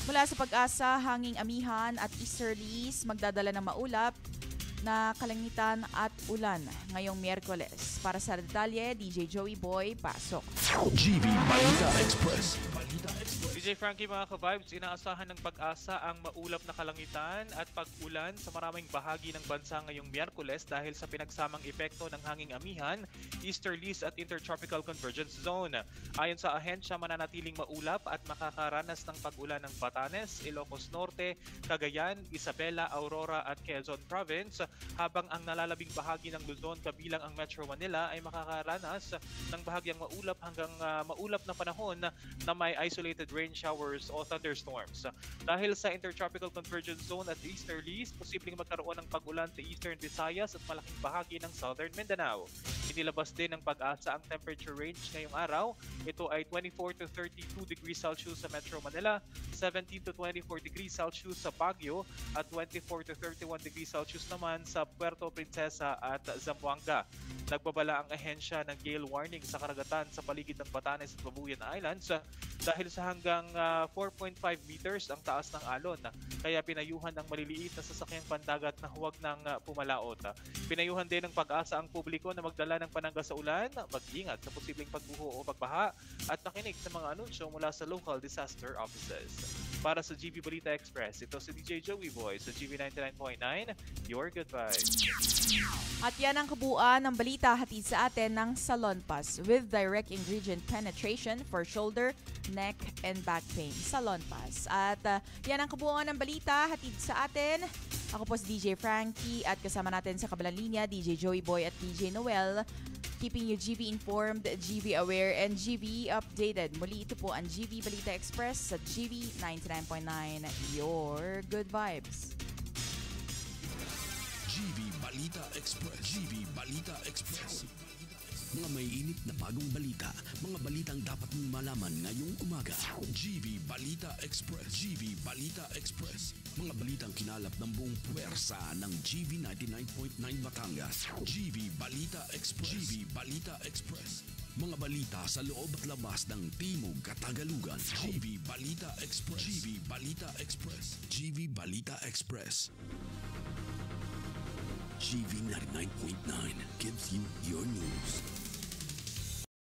Mula sa Pag-asa, hanging amihan at easterlies magdadala ng maulap na kalangitan at ulan ngayong Miyerkules. Para sa detalye, DJ Joey Boy, pasok. GB Balita Express. DJ Frankie, mga ka-vibes, inaasahan ng Pag-asa ang maulap na kalangitan at pag-ulan sa maraming bahagi ng bansa ngayong Miyerkules dahil sa pinagsamang epekto ng hanging amihan, easterlies at intertropical convergence zone. Ayon sa ahensya, mananatiling maulap at makakaranas ng pag-ulan ng Batanes, Ilocos Norte, Cagayan, Isabela, Aurora at Quezon Province, habang ang nalalabing bahagi ng Luzon kabilang ang Metro Manila ay makakaranas ng bahagyang maulap hanggang maulap na panahon na may isolated rain showers o thunderstorms. Dahil sa intertropical convergence zone at easterlies, posibleng magkaroon ng pag-ulan sa eastern Visayas at malaking bahagi ng southern Mindanao. Inilabas din ng Pag-asa ang temperature range ngayong araw. Ito ay 24 to 32 degrees Celsius sa Metro Manila, 17 to 24 degrees Celsius sa Baguio at 24 to 31 degrees Celsius naman sa Puerto Princesa at Zamboanga. Nagbabala ang ahensya ng gale warning sa karagatan sa paligid ng Batanes at Babuyan Islands dahil sa hanggang 4.5 meters ang taas ng alon. Kaya pinayuhan ng maliliit na sasakyang pandagat na huwag nang pumalaot. Pinayuhan din ng Pag-asa ang publiko na magdala ng panangga sa ulan, mag-ingat sa posibleng pagbuho o pagbaha at makinig sa mga anunsyo mula sa local disaster offices. Para sa GB Balita Express, ito si DJ Joey Boy sa GB 99.9, your good vibes. At yan ang kabuuan ng balita hatid sa atin ng Salonpas with direct ingredient penetration for shoulder, neck, and back pain. Salonpas. At yan ang kabuuan ng balita hatid sa atin. Ako po si DJ Frankie at kasama natin sa kabilang linya, DJ Joey Boy at DJ Noel. Keeping you GB informed, GB aware, and GB updated. Muli ito po ang GB Balita Express sa GB 99.9, your good vibes. GB Balita Express. GB Balita Express. Mga may init na bagong balita, mga balitang dapat mong malaman ngayong umaga. GB Balita Express. GB Balita Express. Mga balitang kinalap ng buong puwersa ng GB 99.9 Batangas. GB Balita Express. GB Balita Express. Mga balita sa loob at labas ng Timog Katagalugan. GB Balita Express. GB Balita Express. GB Balita Express. GB 99.9 gives you your news.